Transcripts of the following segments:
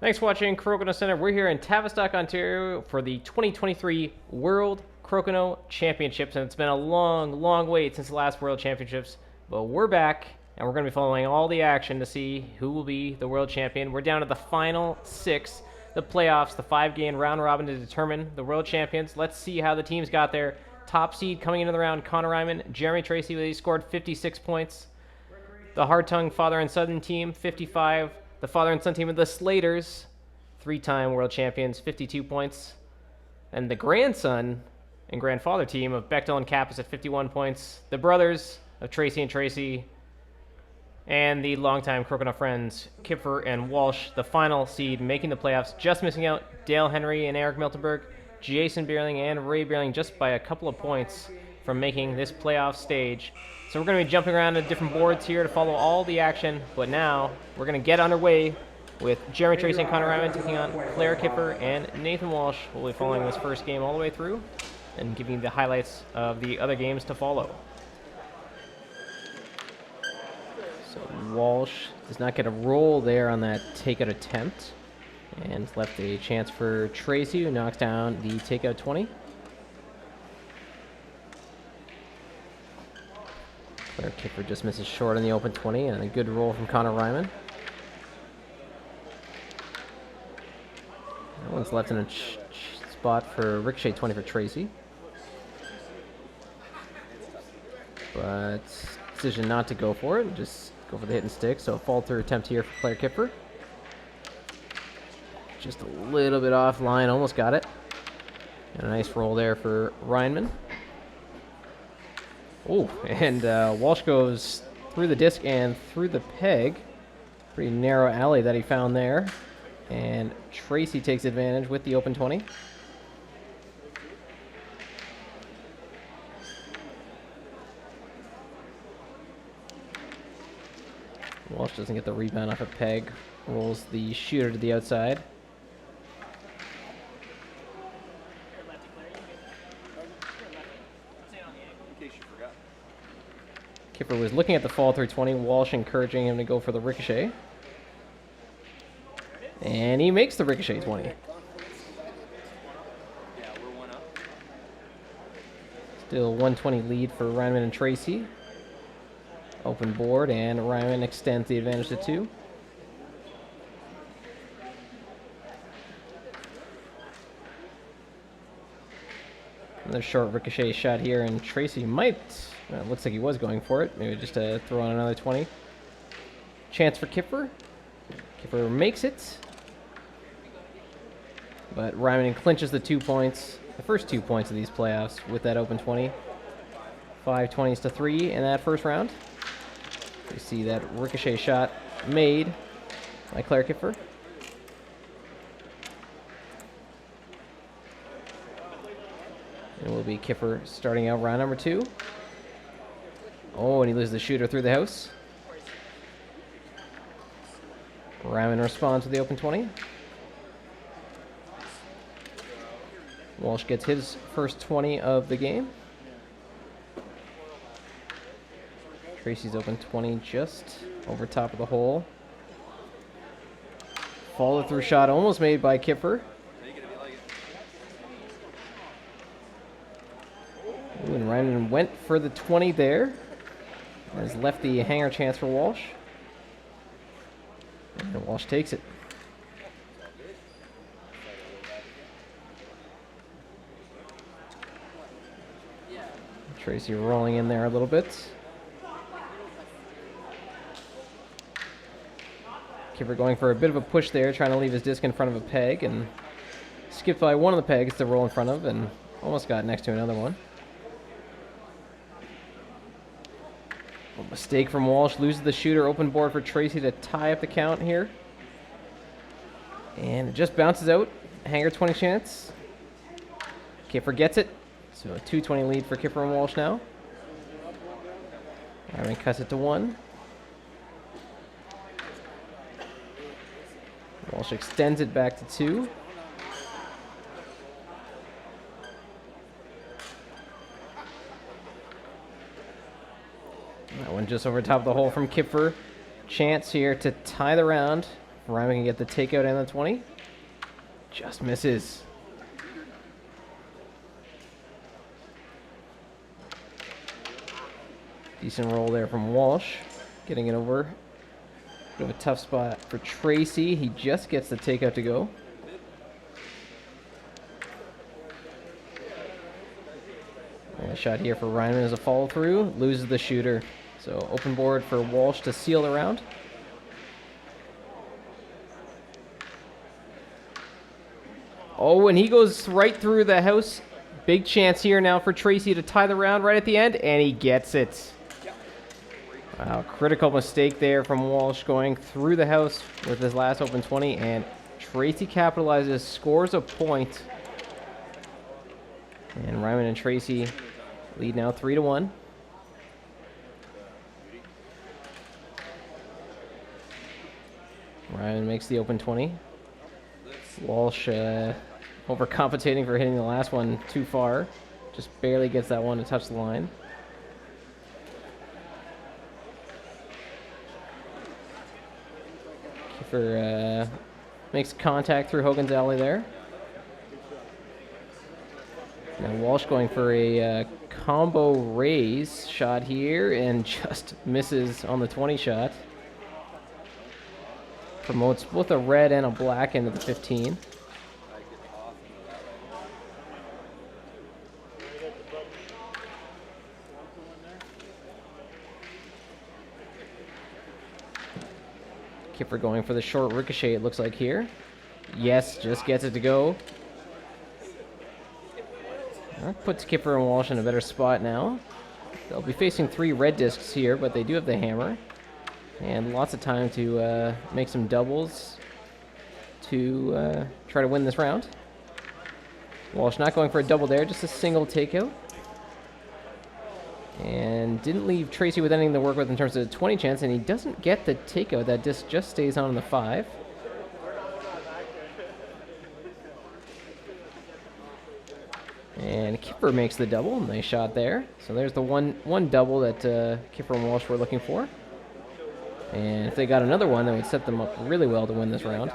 Thanks for watching Crokinole Center. We're here in Tavistock, Ontario for the 2023 World Crokinole Championships, and it's been a long wait since the last World Championships, but we're back, and we're going to be following all the action to see who will be the world champion. We're down to the final six, the playoffs, the 5-game round robin to determine the world champions. Let's see how the teams got there. Top seed coming into the round, Connor Reinman, Jeremy Tracey, he scored 56 points. The hard-tongued father and son team, 55. The father and son team of the Slaters, 3-time world champions, 52 points. And the grandson and grandfather team of Bechtel and Kappas at 51 points. The brothers of Tracey and Tracey. And the longtime Crokinole friends, Kuepfer and Walsh, the final seed, making the playoffs. Just missing out, Dale Henry and Eric Miltenberg, Jason Bierling and Ray Bierling, just by a couple of points from making this playoff stage. So we're going to be jumping around to different boards here to follow all the action, but now we're going to get underway with Jeremy Tracey and Connor Reinman taking on Clare, Kuepfer, and Nathan Walsh. We'll be following this first game all the way through and giving you the highlights of the other games to follow. So Walsh does not get a roll there on that takeout attempt, and left a chance for Tracey, who knocks down the takeout 20. Clare Kuepfer just misses short on the open 20, and a good roll from Connor Reinman. That one's left in a spot for ricochet 20 for Tracey. But decision not to go for it, just go for the hit and stick. So a fall-through attempt here for Clare Kuepfer. Just a little bit offline, almost got it. And a nice roll there for Reinman. Oh, and Walsh goes through the disc and through the peg. Pretty narrow alley that he found there. And Tracey takes advantage with the open 20. Walsh doesn't get the rebound off a peg. Rolls the shooter to the outside. Kuepfer was looking at the fall through 20. Walsh encouraging him to go for the ricochet. And he makes the ricochet 20. Still 120 lead for Reinman and Tracey. Open board, and Reinman extends the advantage to 2. Another short ricochet shot here, and Tracey might... looks like he was going for it. Maybe just to throw on another 20. Chance for Kuepfer. Kuepfer makes it. But Reinman clinches the 2 points. The first 2 points of these playoffs with that open 20. 5 20s to 3 in that first round. You see that ricochet shot made by Clare Kuepfer. And it will be Kuepfer starting out round number 2. Oh, and he loses the shooter through the house. Reinman responds with the open 20. Walsh gets his first 20 of the game. Tracey's open 20 just over top of the hole. Follow through shot almost made by Kuepfer. Ooh, and Reinman went for the 20 there. Has left the hanger chance for Walsh. And Walsh takes it. Tracey rolling in there a little bit. Kuepfer going for a bit of a push there, trying to leave his disc in front of a peg, and skipped by one of the pegs to roll in front of, and almost got next to another one. A mistake from Walsh, loses the shooter, open board for Tracey to tie up the count here. And it just bounces out. Hanger 20 chance. Kuepfer gets it. So a 2-20 lead for Kuepfer and Walsh now. Reinman cuts it to 1. Walsh extends it back to 2. That one just over top of the hole from Kuepfer. Chance here to tie the round Reinman can get the takeout and the 20. Just misses. Decent roll there from Walsh. Getting it over. Bit of a tough spot for Tracey. He just gets the takeout to go. A shot here for Reinman as a follow through. Loses the shooter. So open board for Walsh to seal the round. Oh, and he goes right through the house. Big chance here now for Tracey to tie the round right at the end, and he gets it. Wow, critical mistake there from Walsh going through the house with his last open 20, and Tracey capitalizes, scores a point. And Reinman and Tracey lead now 3-1. Reinman makes the open 20. Walsh overcompensating for hitting the last one too far. Just barely gets that one to touch the line. Kuepfer makes contact through Hogan's alley there. Now Walsh going for a combo raise shot here and just misses on the 20 shot. Promotes both a red and a black into the 15. Kuepfer going for the short ricochet, it looks like here. Yes, just gets it to go. That puts Kuepfer and Walsh in a better spot now. They'll be facing 3 red discs here, but they do have the hammer. And lots of time to make some doubles to try to win this round. Walsh not going for a double there, just a single takeout. And didn't leave Tracey with anything to work with in terms of the 20 chance, and he doesn't get the takeout. That disc just stays on the 5. And Kuepfer makes the double. Nice shot there. So there's the one double that Kuepfer and Walsh were looking for. And if they got another one, that would set them up really well to win this round.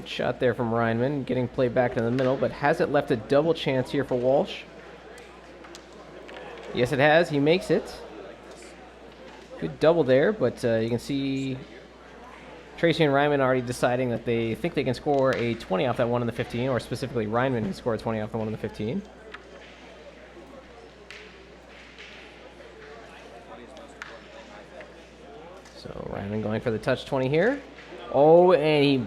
Shot there from Reinman, getting played back in the middle, but has it left a double chance here for Walsh? Yes, it has. He makes it. Good double there, but you can see Tracey and Reinman already deciding that they think they can score a 20 off that one in the 15, or specifically Reinman can score a 20 off the one in the 15. So Reinman going for the touch 20 here. Oh, and he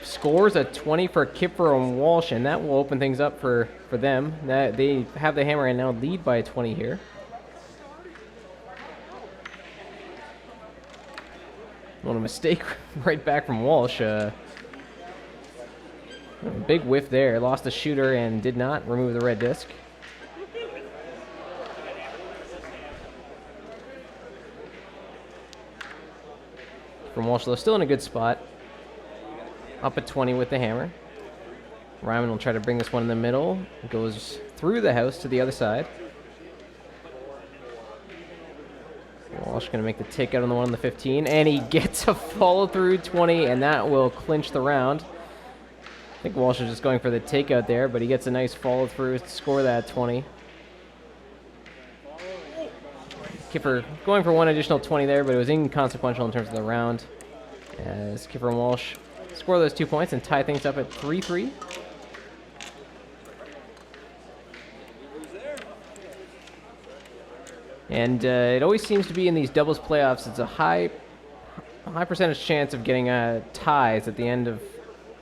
scores a 20 for Kuepfer and Walsh, and that will open things up for them. That they have the hammer and now lead by a 20 here. What a mistake right back from Walsh. Big whiff there. Lost the shooter and did not remove the red disc. From Walsh, though, still in a good spot. Up at 20 with the hammer. Reinman will try to bring this one in the middle. Goes through the house to the other side. Walsh going to make the takeout on the one on the 15, and he gets a follow-through 20, and that will clinch the round. I think Walsh is just going for the takeout there, but he gets a nice follow-through to score that 20. Kuepfer going for one additional 20 there, but it was inconsequential in terms of the round, as Kuepfer and Walsh score those 2 points and tie things up at 3-3. And it always seems to be in these doubles playoffs, it's a high percentage chance of getting ties at the end of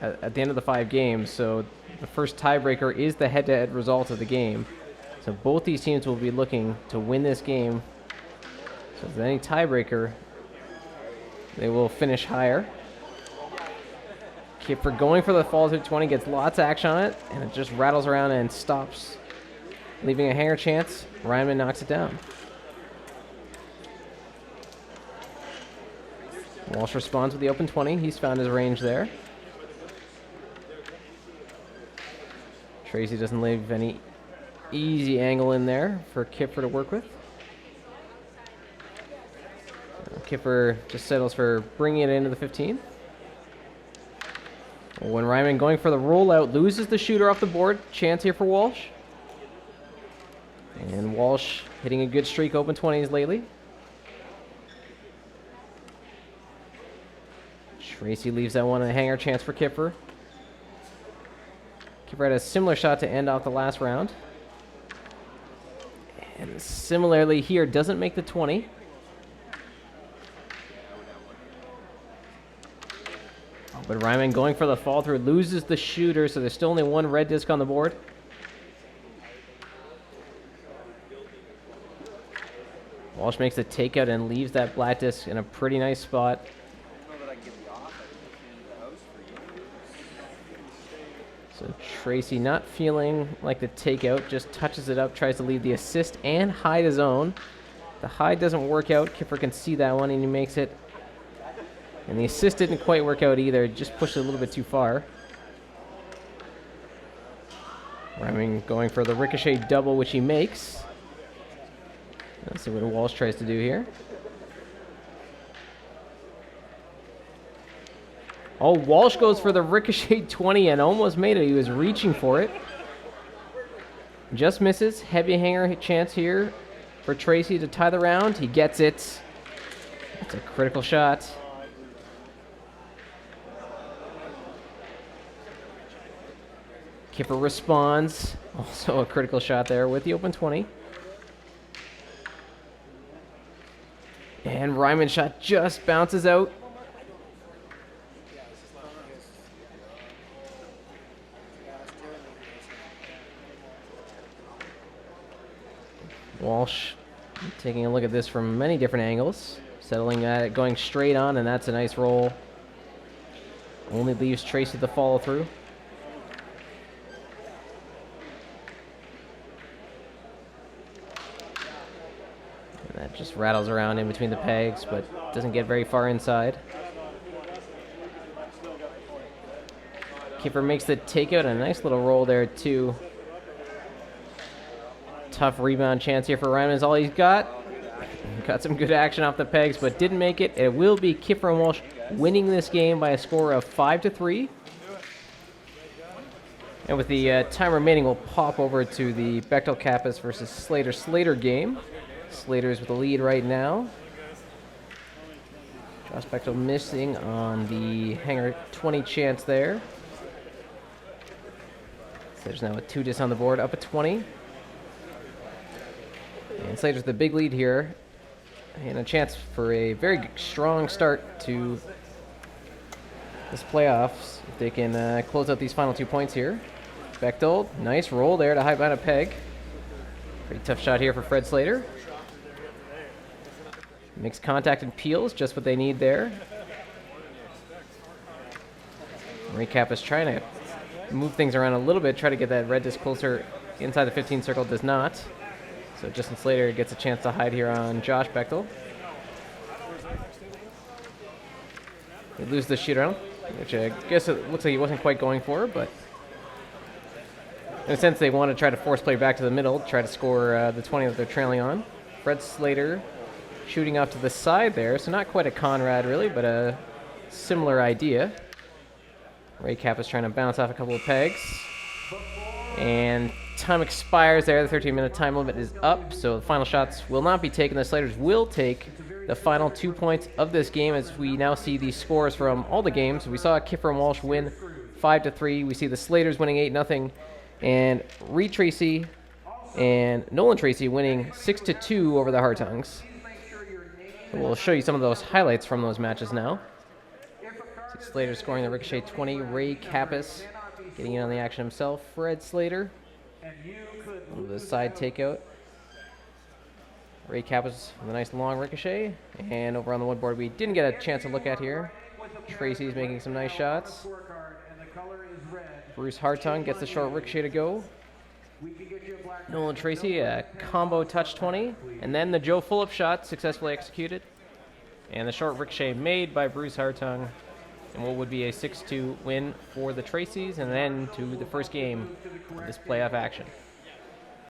the 5 games. So the first tiebreaker is the head-to-head result of the game. So both these teams will be looking to win this game. So if there's any tiebreaker, they will finish higher. Kuepfer going for the fall through 20, gets lots of action on it, and it just rattles around and stops, leaving a hanger chance. Reinman knocks it down. Walsh responds with the open 20. He's found his range there. Tracey doesn't leave any easy angle in there for Kuepfer to work with. Kuepfer just settles for bringing it into the 15. When Reinman going for the rollout, loses the shooter off the board. Chance here for Walsh. And Walsh hitting a good streak, open 20s lately. Tracey leaves that one a hanger chance for Kuepfer. Kuepfer had a similar shot to end off the last round. And similarly here, doesn't make the 20. But Reinman going for the fall through, loses the shooter, so there's still only one red disc on the board. Walsh makes the takeout and leaves that black disc in a pretty nice spot. So Tracey not feeling like the takeout, just touches it up, tries to leave the assist and hide his own. The hide doesn't work out. Kuepfer can see that one and he makes it. And the assist didn't quite work out either, just pushed it a little bit too far. Reinman going for the ricochet double, which he makes. Let's see what Walsh tries to do here. Oh, Walsh goes for the ricochet 20 and almost made it. He was reaching for it. Just misses. Heavy hanger chance here for Tracey to tie the round. He gets it. That's a critical shot. Kuepfer responds. Also a critical shot there with the open 20. And Reinman's shot just bounces out. Walsh taking a look at this from many different angles. Settling at it, going straight on, and that's a nice roll. Only leaves Tracey the follow through. That just rattles around in between the pegs, but doesn't get very far inside. Kuepfer makes the takeout, and a nice little roll there, too. Tough rebound chance here for Reinman is all he's got. Got some good action off the pegs, but didn't make it. It will be Kuepfer and Walsh winning this game by a score of 5-3. And with the time remaining, we'll pop over to the Bechtel Kappas versus Slater game. Slater's with the lead right now. Josh Bechtel missing on the hanger 20 chance there. Slater's now with 2 discs on the board, up at 20. And Slater's the big lead here. And a chance for a very strong start to this playoffs. If they can close out these final 2 points here. Bechtel, nice roll there to hide behind a peg. Pretty tough shot here for Fred Slater. Makes contact and peels, just what they need there. Recap is trying to move things around a little bit, try to get that red disc closer inside the 15 circle, does not. So Justin Slater gets a chance to hide here on Josh Bechtel. They lose the shoot around, which I guess it looks like he wasn't quite going for, but in a sense they want to try to force play back to the middle, try to score the 20 that they're trailing on. Fred Slater shooting off to the side there, so not quite a Conrad really, but a similar idea. Ray Cap is trying to bounce off a couple of pegs. And time expires there. The 13-minute time limit is up, so the final shots will not be taken. The Slaters will take the final 2 points of this game as we now see the scores from all the games. We saw Kuepfer and Walsh win 5-3. We see the Slaters winning 8-0. And Reed Tracey and Nolan Tracey winning 6-2 over the Hartongs. So we'll show you some of those highlights from those matches now. Slater scoring the ricochet 20. Ray Kappas getting in on the action himself. Fred Slater. The side takeout. Ray Kappas with a nice long ricochet. And over on the one board we didn't get a chance to look at here. Tracey's making some nice shots. Bruce Hartung gets the short ricochet to go. Nolan Tracey, a combo touch 20. And then the Joe Fulop shot successfully executed. And the short ricochet made by Bruce Hartung. and what would be a 6-2 win for the Traceys, and then to the first game of this playoff action.